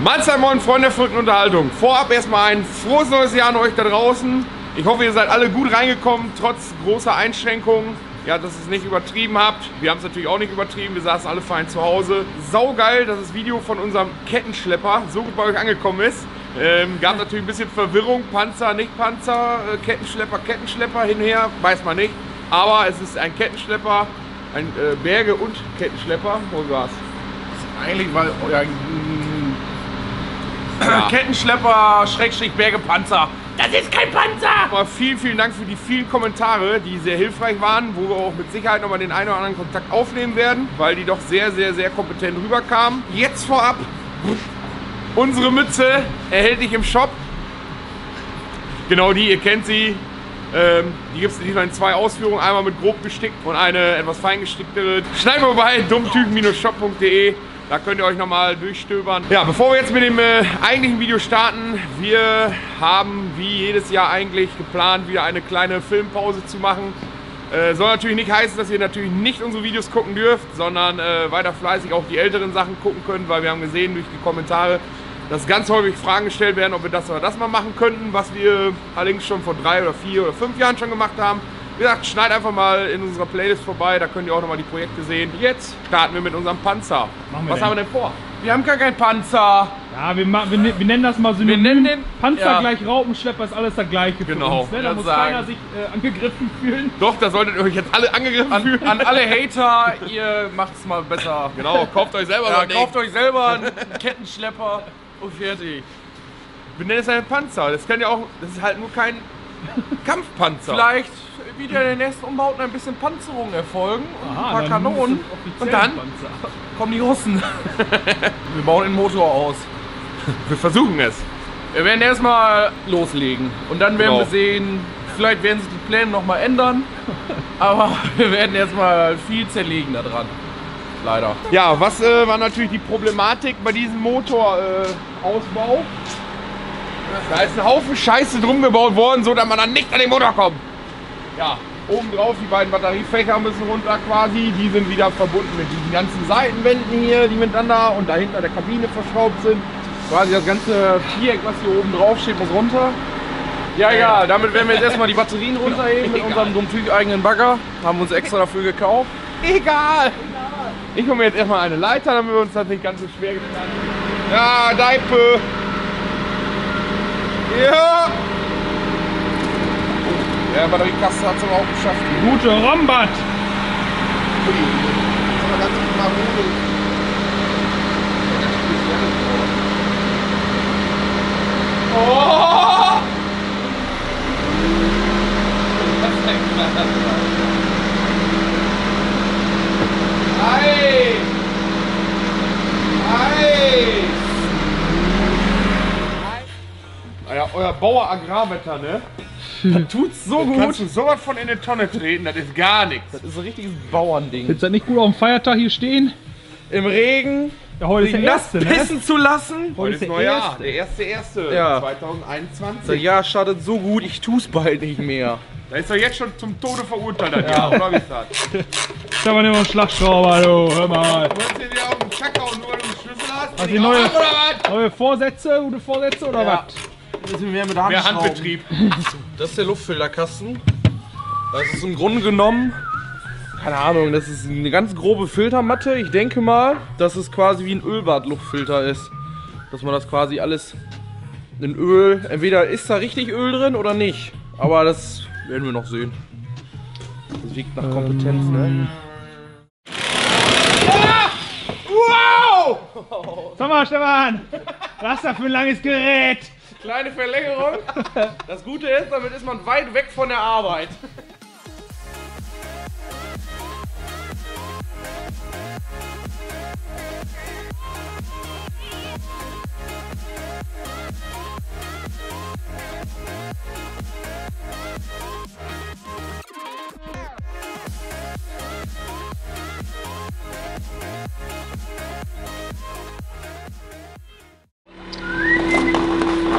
Mahlzeit, moin Freunde der verrückten Unterhaltung. Vorab erstmal ein frohes neues Jahr an euch da draußen. Ich hoffe, ihr seid alle gut reingekommen, trotz großer Einschränkungen. Ja, dass ihr es nicht übertrieben habt. Wir haben es natürlich auch nicht übertrieben, wir saßen alle fein zu Hause. Saugeil, dass das Video von unserem Kettenschlepper so gut bei euch angekommen ist. Gab natürlich ein bisschen Verwirrung, Panzer, nicht Panzer, Kettenschlepper, hinher, weiß man nicht. Aber es ist ein Kettenschlepper, ein Berge- und Kettenschlepper. Wo war's? Eigentlich war ja. Kettenschlepper, Schrägstrich Bergepanzer. Das ist kein Panzer! Aber vielen Dank für die vielen Kommentare, die sehr hilfreich waren, wo wir auch mit Sicherheit nochmal den einen oder anderen Kontakt aufnehmen werden, weil die doch sehr kompetent rüberkamen. Jetzt vorab, unsere Mütze erhältlich im Shop. Genau die, ihr kennt sie. Die gibt es diesmal in zwei Ausführungen, einmal mit grob gestickt und eine etwas fein gesticktere. Schneid mal bei dummtypen-shop.de. Da könnt ihr euch nochmal durchstöbern. Ja, bevor wir jetzt mit dem eigentlichen Video starten, wir haben wie jedes Jahr eigentlich geplant, wieder eine kleine Filmpause zu machen. Soll natürlich nicht heißen, dass ihr natürlich nicht unsere Videos gucken dürft, sondern weiter fleißig auch die älteren Sachen gucken könnt, weil wir haben gesehen durch die Kommentare, dass ganz häufig Fragen gestellt werden, ob wir das oder das mal machen könnten, was wir allerdings schon vor 3 oder 4 oder 5 Jahren schon gemacht haben. Wie gesagt, schneid einfach mal in unserer Playlist vorbei, da könnt ihr auch nochmal die Projekte sehen. Jetzt starten wir mit unserem Panzer. Was haben wir denn vor? Wir haben gar keinen Panzer. Ja, wir nennen das mal synonym. Wir nennen den Panzer ja. Gleich Raupenschlepper ist alles das Gleiche. Genau. Uns, ne? Da muss keiner sich angegriffen fühlen. Doch, da solltet ihr euch jetzt alle angegriffen fühlen. An alle Hater, ihr macht es mal besser. Genau, kauft euch selber ja, kauft euch selber einen Kettenschlepper und fertig. Wir nennen es einen Panzer. Das kann ja auch, das ist halt nur kein Kampfpanzer. Vielleicht wieder in den nächsten Umbauten ein bisschen Panzerung erfolgen und Aha, ein paar Kanonen. Und dann kommen die Russen. Wir bauen den Motor aus. Wir versuchen es. Wir werden erstmal loslegen und dann werden wir sehen, vielleicht werden sich die Pläne noch mal ändern, aber wir werden erstmal viel zerlegen da dran. Leider. Ja, was war natürlich die Problematik bei diesem Motorausbau? Da ist ein Haufen Scheiße drum gebaut worden, so dass man dann nicht an den Motor kommt. Ja, oben drauf die beiden Batteriefächer müssen runter quasi. Die sind wieder verbunden mit diesen ganzen Seitenwänden hier, die miteinander und dahinter der Kabine verschraubt sind. Quasi das ganze Viereck, was hier oben drauf steht, muss runter. Ja, egal. Damit werden wir jetzt erstmal die Batterien runterheben mit unserem Dummtyp-eigenen Bagger. Haben uns extra dafür gekauft. Egal! Ich hole mir jetzt erstmal eine Leiter, damit wir uns das nicht ganz so schwer getan haben. Ja, Deipe! Ja! Der Batteriekasten hat es aber auch geschafft. Gute Rombat! Oh! Ei! Ei! Ja, euer Bauer Agrarwetter, ne? Das tut's so gut. Kannst du sowas von in die Tonne treten, das ist gar nichts. Das ist so ein richtiges Bauernding. Willst du nicht gut auf dem Feiertag hier stehen? Im Regen Ja, heute ist der erste, ne? pissen zu lassen. Heute ist Neujahr, der 1.1. Ja. 2021. Das Jahr startet so gut, ich tu's bald nicht mehr. Da ist doch jetzt schon zum Tode verurteilt, das Jahr, oder wie ist das? Ist aber nicht mal ein Schlagschrauber, du, hör mal. Du hast dir die auf den Kacker und nur einen Schlüssel hast? Hast du neue, neue Vorsätze, gute Vorsätze oder Ja. was? Müssen wir mit der Hand Mehr schrauben. Handbetrieb. Das ist der Luftfilterkasten. Das ist im Grunde genommen, keine Ahnung, das ist eine ganz grobe Filtermatte. Ich denke mal, dass es quasi wie ein Ölbad-Luftfilter ist. Dass man das quasi alles in Öl, entweder ist da richtig Öl drin oder nicht. Aber das werden wir noch sehen. Das wiegt nach Kompetenz, ne? Ja! Wow! Sag mal, Stefan, was ist das für ein langes Gerät? Kleine Verlängerung. Das Gute ist, damit ist man weit weg von der Arbeit.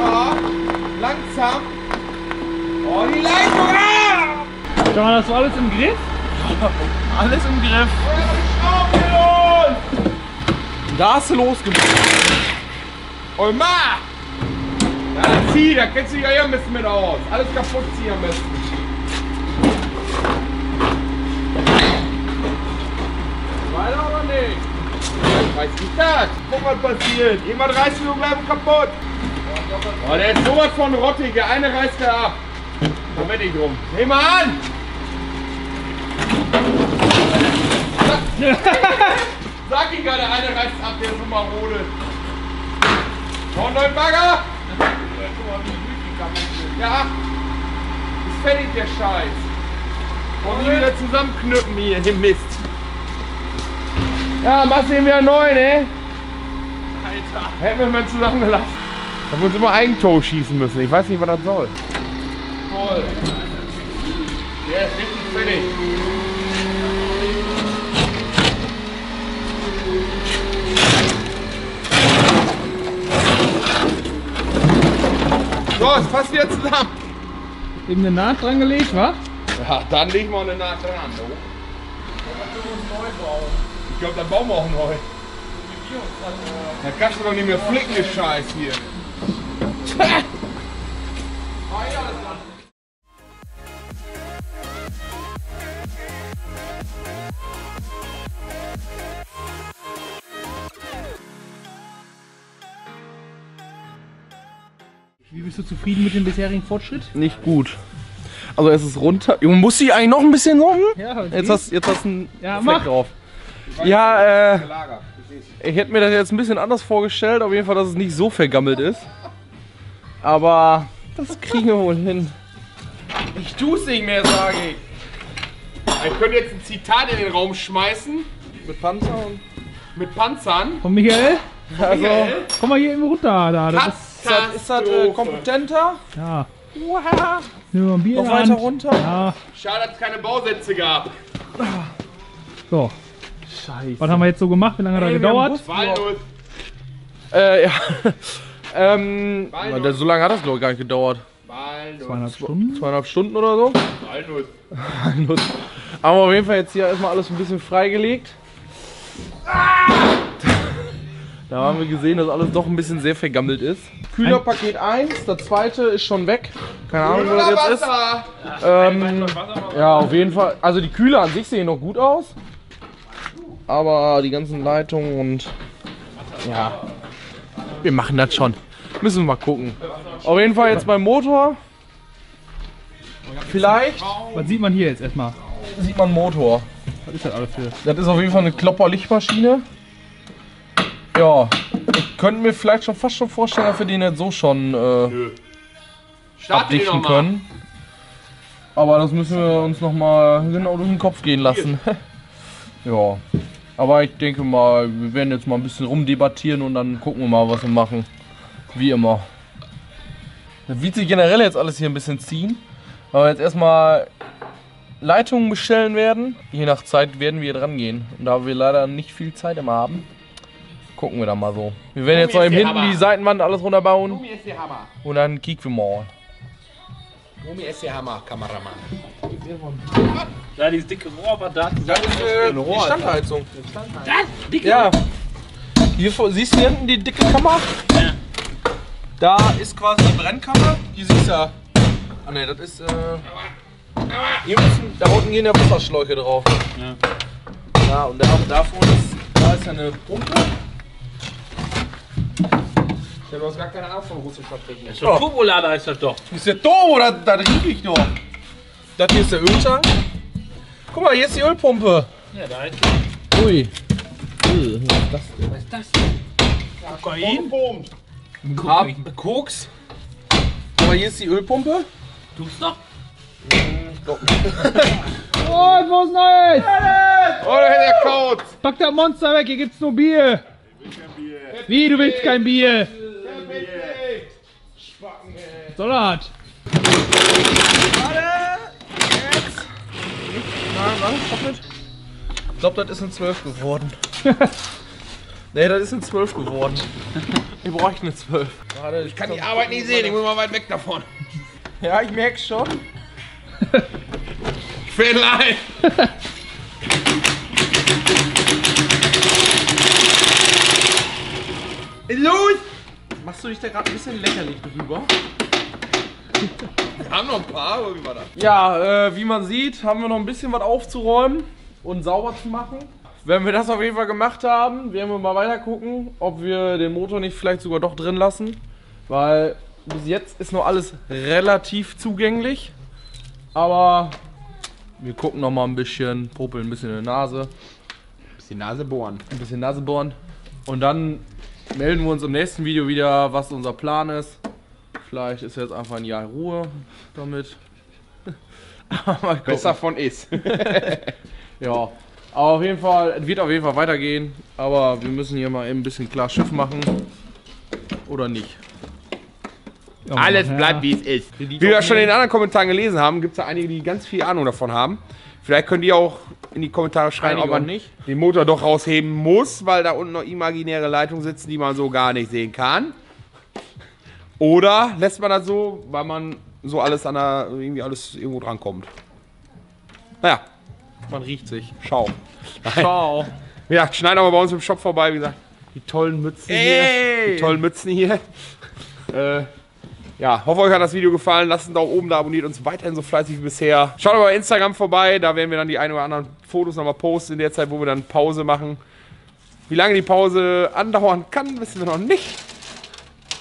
Ja, langsam. Oh, die Leitung! Ah! Stefan, hast du alles im Griff? Alles im Griff. Schrauben los! Da hast du losgemacht. Olmar! Ja, dann zieh, da kennst du dich ja hier ein bisschen mit aus. Alles kaputt ziehen am besten. Weiter oder nicht? Ich weiß nicht das. Guck, was passiert. Irgendwann reißt du und bleiben kaputt. Oh, der ist sowas von rottig. Der eine reißt er ab. Da wette ich drum. Nehm mal an! Sag ich gerade, der eine reißt ab, der ist so marode. Noch einen neuen Bagger? Ja. Ist fertig, der Scheiß. Und nie wieder zusammenknüppen hier, den Mist. Ja, machst du ihn wieder neu, ne? Alter. Hätten wir mal zusammengelassen. Haben wir uns immer Eigentor schießen müssen. Ich weiß nicht, was das soll. Toll. Der ist richtig fertig. So, ist fast wieder zusammen. Eben eine Naht dran gelegt, wa? Ja, dann legen wir eine Naht dran. So. Ich glaube, dann bauen wir auch neu. Da kannst du doch nicht mehr flicken, den Scheiß hier. Wie bist du zufrieden mit dem bisherigen Fortschritt? Nicht gut. Also es ist runter. Man muss sie eigentlich noch ein bisschen rum. Ja, Jetzt hast du einen Ja, Fleck mach. drauf. Ja, ich hätte mir das jetzt ein bisschen anders vorgestellt. Auf jeden Fall, dass es nicht so vergammelt ist. Aber das kriegen wir wohl hin. Ich tu's nicht mehr, sage ich. Ich könnte jetzt ein Zitat in den Raum schmeißen. Mit Panzer und... Mit Panzern. Von Michael? Also, Komm mal hier eben runter. Da. Das ist das kompetenter? ja. Wow. Nehmen wir mal ein Bier in Noch der weiter Hand. runter? Ja. Schade, dass es keine Bausätze gab. So. Scheiße. Was haben wir jetzt so gemacht? Wie lange hat das gedauert? Walnuss. Ja. So lange hat das, glaube ich, gar nicht gedauert. Walnuss. 2,5 Stunden. 2,5 Stunden oder so. Walnuss. Aber auf jeden Fall jetzt hier erstmal alles ein bisschen freigelegt. Da haben wir gesehen, dass alles doch ein bisschen sehr vergammelt ist. Kühlerpaket 1, das zweite ist schon weg. Keine Ahnung, wo das jetzt ist. Ja, auf jeden Fall. Also die Kühler an sich sehen noch gut aus. Aber die ganzen Leitungen und... Ja, wir machen das schon. Müssen wir mal gucken. Auf jeden Fall jetzt beim Motor. Vielleicht Was sieht man hier jetzt erstmal? sieht man Motor. Was ist das alles für? Das ist auf jeden Fall eine Klopper-Lichtmaschine. Ja, ich könnte mir vielleicht schon fast schon vorstellen, dass wir den jetzt so schon abdichten können. Aber das müssen wir uns nochmal genau durch den Kopf gehen lassen. Ja, aber ich denke mal, wir werden jetzt mal ein bisschen rumdebattieren und dann gucken wir mal, was wir machen. Wie immer. Das wird sich generell jetzt alles hier ein bisschen ziehen. Aber jetzt erstmal Leitungen bestellen werden. Je nach Zeit werden wir dran gehen. Und da wir leider nicht viel Zeit immer haben, gucken wir da mal so. Wir werden jetzt noch eben hinten die Seitenwand alles runterbauen. Gummi ist der Hammer. Und dann kicken wir mal. Gummi ist der Hammer, Kameramann. Da dieses dicke Rohr war da. Das ist die Standheizung. Das dicke Ja. Hier siehst du hinten die dicke Kammer? Ja. Da ist quasi die Brennkammer. Die siehst du ja. Ah ne, das ist hier müssen, da unten gehen ja Wasserschläuche drauf. Ja. Ja, und davor ist, da ist ja eine Pumpe. Ja, du hast gar keine Ahnung von russischer Technik. So Turbolader heißt das doch. Das ist der Turbo, das riech ich doch. Das hier ist der Öltank. Guck mal, hier ist die Ölpumpe. Ja, da ist Ui. was ist das denn? Kokain? Koks. Aber hier ist die Ölpumpe. Tust noch? Oh, wo ist Neues? Oh, da hätte der Code. Pack das Monster weg, hier gibt's nur Bier. Wie, du willst kein Bier? Was soll das? Ich glaube, das ist ein 12 geworden. Ne, das ist ein 12 geworden. Wir bräuchten eine 12. Ich kann die Arbeit nicht sehen, ich muss mal weit weg davon. Ja, ich merk's schon. Fähnlein. Los! Machst du dich da gerade ein bisschen lächerlich drüber? Wir haben noch ein paar, oder wie war das? Ja, wie man sieht, haben wir noch ein bisschen was aufzuräumen und sauber zu machen. Wenn wir das auf jeden Fall gemacht haben, werden wir mal weiter gucken, ob wir den Motor nicht vielleicht sogar doch drin lassen. Weil bis jetzt ist noch alles relativ zugänglich. Aber wir gucken noch mal ein bisschen, popeln ein bisschen in der Nase. Bisschen Nase bohren. Ein bisschen Nase bohren. Und dann melden wir uns im nächsten Video wieder, was unser Plan ist. Vielleicht ist jetzt einfach ein Jahr Ruhe damit. Besser von ist. Ja, aber auf jeden Fall, es wird auf jeden Fall weitergehen. Aber wir müssen hier mal eben ein bisschen klar Schiff machen. Oder nicht. Alles bleibt wie es ist. Wie wir schon in den anderen Kommentaren gelesen haben, gibt es da einige, die ganz viel Ahnung davon haben. Vielleicht könnt ihr auch in die Kommentare schreiben, ob man nicht den Motor doch rausheben muss, weil da unten noch imaginäre Leitungen sitzen, die man so gar nicht sehen kann. Oder lässt man das so, weil man so alles an der, irgendwie alles irgendwo drankommt. Naja, Man riecht sich. schau. Ciao. Ja, schneiden aber bei uns im Shop vorbei, wie gesagt. Die tollen Mützen hier. Die tollen Mützen hier. Ja, hoffe euch hat das Video gefallen. Lasst einen Daumen oben da, abonniert uns weiterhin so fleißig wie bisher. Schaut aber bei Instagram vorbei, da werden wir dann die ein oder anderen Fotos nochmal posten in der Zeit, wo wir dann Pause machen. Wie lange die Pause andauern kann, wissen wir noch nicht.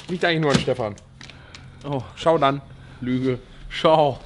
Liegt eigentlich nur an Stefan. Oh, Schau dann. Lüge. Ciao.